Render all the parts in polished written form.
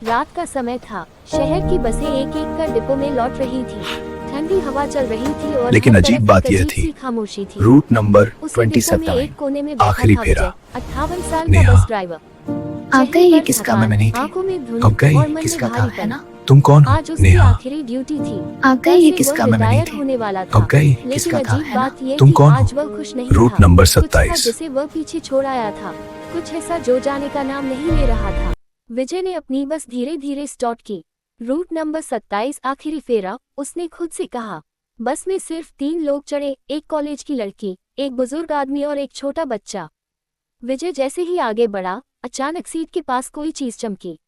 रात का समय था। शहर की बसें एक एक कर डिपो में लौट रही थी। ठंडी हवा चल रही थी और लेकिन हर अजीब तरफ बात एक यह अजीब थी, सी खामोशी थी। रूट नंबर उसी डिपो में 27, एक कोने में बैठा आखिरी था फेरा। विजय, 58 साल का नेहा, बस ड्राइवर। आप चेहरे गए ये पर किसका थकान, मैं नहीं थी। आंखों में धुंध अब गए और मन में किसका था, है भारीपन। ना। तुम कौन हो आज उसकी नेहा। आखिरी ड्यूटी थी। आप गए कल ये से किसका वह मैं नहीं रिटायर थी। होने वाला अब था। गए लेकिन किसका था, अजीब है ना। बात ये तुम कि कौन आज हो। वह खुश नहीं रूट था। नंबर कुछ था 27। जिसे वह पीछे छोड़ आया था, कुछ ऐसा जो जाने का नाम नहीं ले रहा था। विजय ने अपनी बस धीरे धीरे स्टार्ट की। रूट नंबर 27 आखिरी फेरा, उसने खुद से कहा। बस में सिर्फ 3 लोग चढ़े, एक कॉलेज की लड़की, एक बुजुर्ग आदमी और एक छोटा बच्चा। विजय जैसे ही आगे बढ़ा, अचानक सीट के पास कोई चीज चमकी।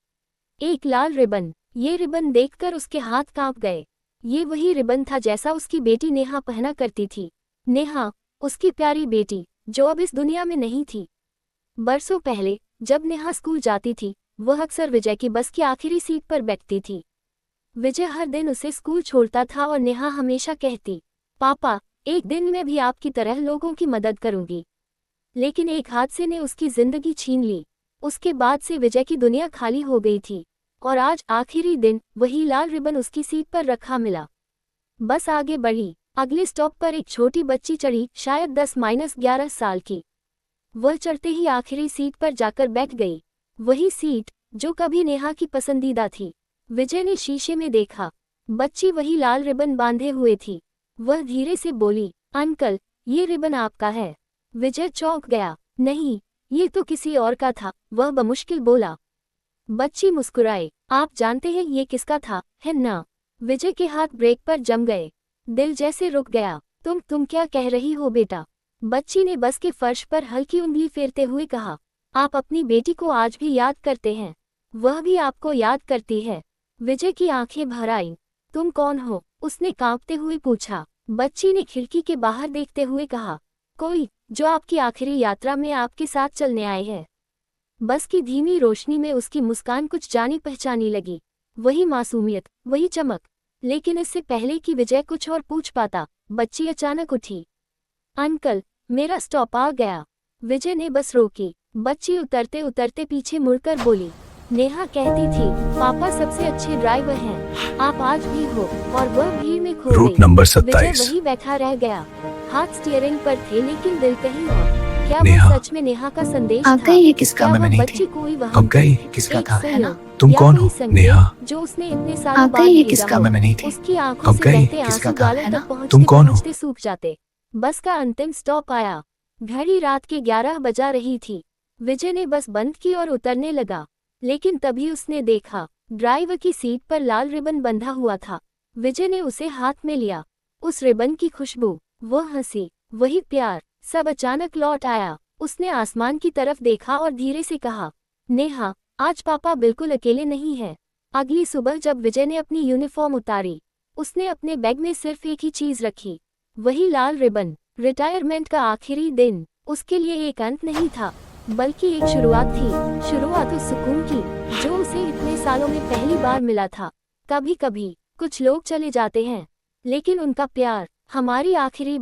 एक लाल रिबन। ये रिबन देखकर उसके हाथ कांप गए। ये वही रिबन था जैसा उसकी बेटी नेहा पहना करती थी। नेहा, उसकी प्यारी बेटी, जो अब इस दुनिया में नहीं थी। बरसों पहले जब नेहा स्कूल जाती थी, वह अक्सर विजय की बस की आखिरी सीट पर बैठती थी। विजय हर दिन उसे स्कूल छोड़ता था और नेहा हमेशा कहती, पापा, एक दिन मैं भी आपकी तरह लोगों की मदद करूंगी। लेकिन एक हादसे ने उसकी जिंदगी छीन ली। उसके बाद से विजय की दुनिया खाली हो गई थी और आज आखिरी दिन वही लाल रिबन उसकी सीट पर रखा मिला। बस आगे बढ़ी। अगले स्टॉप पर एक छोटी बच्ची चढ़ी, शायद 10-11 साल की। वह चढ़ते ही आखिरी सीट पर जाकर बैठ गई, वही सीट जो कभी नेहा की पसंदीदा थी। विजय ने शीशे में देखा, बच्ची वही लाल रिबन बांधे हुए थी। वह धीरे से बोली, अंकल, ये रिबन आपका है। विजय चौंक गया। नहीं, ये तो किसी और का था, वह बमुश्किल बोला। बच्ची मुस्कुराए, आप जानते हैं ये किसका था, है ना। विजय के हाथ ब्रेक पर जम गए, दिल जैसे रुक गया। तुम क्या कह रही हो बेटा। बच्ची ने बस के फर्श पर हल्की उंगली फेरते हुए कहा, आप अपनी बेटी को आज भी याद करते हैं, वह भी आपको याद करती है। विजय की आंखें भर आईं। तुम कौन हो, उसने कांपते हुए पूछा। बच्ची ने खिड़की के बाहर देखते हुए कहा, कोई जो आपकी आखिरी यात्रा में आपके साथ चलने आए हैं। बस की धीमी रोशनी में उसकी मुस्कान कुछ जानी पहचानी लगी, वही मासूमियत, वही चमक। लेकिन इससे पहले कि विजय कुछ और पूछ पाता, बच्ची अचानक उठी। अंकल, मेरा स्टॉप आ गया। विजय ने बस रोकी। बच्ची उतरते उतरते पीछे मुड़कर बोली, नेहा कहती थी, पापा सबसे अच्छे ड्राइवर हैं, आप आज भी हो। और वह भीड़ में खो रूट गई। नंबर विजय 27। वही बैठा रह गया, हाथ स्टीयरिंग पर थे लेकिन दिल कहीं और। क्या नेहा, वह सच में नेहा का संदेश आप था? गए ये किसका क्या मैं वह नहीं बच्ची थी। कोई अब वहम गए थी, किसका एक था, है ना। संयोग, तुम या कौन कोई हो संकेत नेहा। जो उसने इतने सालों आप बाद गए ये भेजा किसका हो? मैं नहीं थी। उसकी आंखों अब से गए बहते किसका आंसू था, गालों है ना। तक तुम पहुंचते कौन हो। पहुंचते सूख जाते। बस का अंतिम स्टॉप आया। घड़ी रात के 11 बजा रही थी। विजय ने बस बंद की और उतरने लगा। लेकिन तभी उसने देखा, ड्राइवर की सीट पर लाल रिबन बंधा हुआ था। विजय ने उसे हाथ में लिया। उस रिबन की खुशबू, वह हंसी, वही प्यार, सब अचानक लौट आया। उसने आसमान की तरफ देखा और धीरे से कहा, नेहा, आज पापा बिल्कुल अकेले नहीं हैं। अगली सुबह जब विजय ने अपनी यूनिफॉर्म उतारी, उसने अपने बैग में सिर्फ एक ही चीज रखी, वही लाल रिबन। रिटायरमेंट का आखिरी दिन उसके लिए एक अंत नहीं था, बल्कि एक शुरुआत थी। शुरुआत उस सुकून की जो उसे इतने सालों में पहली बार मिला था। कभी कभी कुछ लोग चले जाते हैं, लेकिन उनका प्यार हमारी आखिरी